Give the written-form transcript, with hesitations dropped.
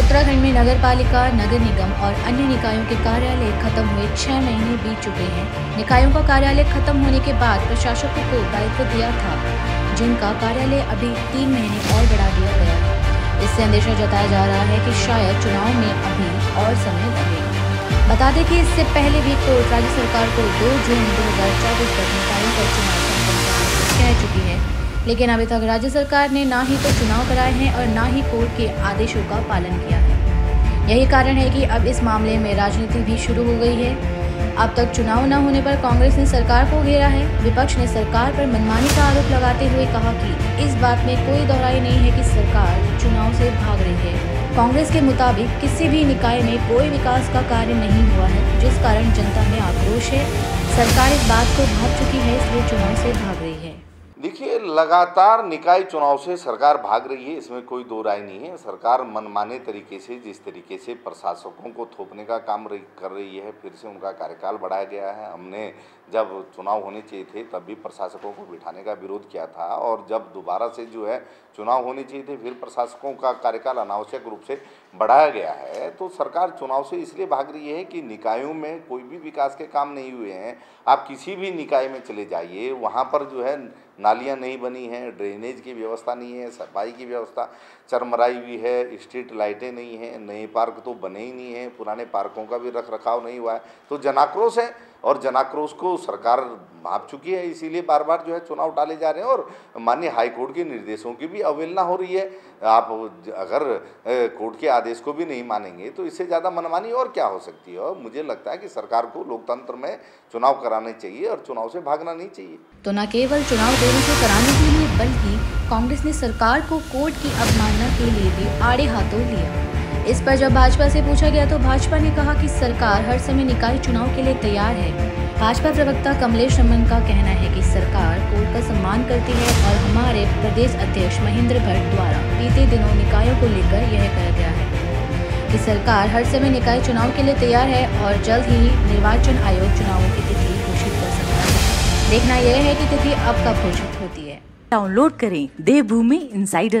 उत्तराखंड में नगर पालिका, नगर निगम और अन्य निकायों के कार्यालय खत्म हुए 6 महीने बीत चुके हैं। निकायों का कार्यालय खत्म होने के बाद प्रशासकों को दायित्व दिया था, जिनका कार्यालय अभी 3 महीने और बढ़ा दिया गया है। इससे अंदेशा जताया जा रहा है कि शायद चुनाव में अभी और समय लगेगा। बता दें कि इससे पहले भी कोर्ट राज्य सरकार को 2 जून 2024 तक निकायों का चुनाव संपन्न करने को कह चुकी है, लेकिन अभी तक राज्य सरकार ने ना ही तो चुनाव कराए हैं और ना ही कोर्ट के आदेशों का पालन किया है। यही कारण है कि अब इस मामले में राजनीति भी शुरू हो गई है। अब तक चुनाव न होने पर कांग्रेस ने सरकार को घेरा है। विपक्ष ने सरकार पर मनमानी का आरोप लगाते हुए कहा कि इस बात में कोई दोहराई नहीं है कि सरकार चुनाव से भाग रही है। कांग्रेस के मुताबिक किसी भी निकाय में कोई विकास का कार्य नहीं हुआ है, जिस कारण जनता में आक्रोश है। सरकार इस बात को भांप चुकी है, इसलिए चुनाव से भाग रही है। देखिए, लगातार निकाय चुनाव से सरकार भाग रही है, इसमें कोई दो राय नहीं है। सरकार मनमाने तरीके से, जिस तरीके से प्रशासकों को थोपने का काम कर रही है, फिर से उनका कार्यकाल बढ़ाया गया है। हमने जब चुनाव होने चाहिए थे तब भी प्रशासकों को बिठाने का विरोध किया था, और जब दोबारा से जो है चुनाव होने चाहिए थे फिर प्रशासकों का कार्यकाल अनावश्यक रूप से बढ़ाया गया है। तो सरकार चुनाव से इसलिए भाग रही है कि निकायों में कोई भी विकास के काम नहीं हुए हैं। आप किसी भी निकाय में चले जाइए, वहाँ पर जो है नालियाँ नहीं बनी हैं, ड्रेनेज की व्यवस्था नहीं है, सफाई की व्यवस्था चरमराई हुई है, स्ट्रीट लाइटें नहीं हैं, नए पार्क तो बने ही नहीं हैं, पुराने पार्कों का भी रख रखाव नहीं हुआ है। तो जनाक्रोश है, और जनाक्रोश को सरकार भांप चुकी है, इसीलिए बार बार जो है चुनाव टाले जा रहे हैं। और माननीय हाईकोर्ट के निर्देशों की भी अवहेलना हो रही है। आप अगर कोर्ट के आदेश को भी नहीं मानेंगे तो इससे ज़्यादा मनमानी और क्या हो सकती है। और मुझे लगता है कि सरकार को लोकतंत्र में चुनाव कराने चाहिए और चुनाव से भागना नहीं चाहिए। तो न केवल चुनाव देरी से कराने के लिए, बल्कि कांग्रेस ने सरकार को कोर्ट की अवमानना के लिए भी आड़े हाथों लिया। इस पर जब भाजपा से पूछा गया तो भाजपा ने कहा कि सरकार हर समय निकाय चुनाव के लिए तैयार है। भाजपा प्रवक्ता कमलेश रमन का कहना है कि सरकार कोर्ट का सम्मान करती है, और हमारे प्रदेश अध्यक्ष महेंद्र भट्ट द्वारा बीते दिनों निकायों को लेकर यह कहा गया है कि सरकार हर समय निकाय चुनाव के लिए तैयार है और जल्द ही निर्वाचन आयोग चुनावों की तिथि घोषित कर सकता है। देखना यह है कि तिथि अब कब घोषित होती है। डाउनलोड करें देवभूमि इंसाइडर।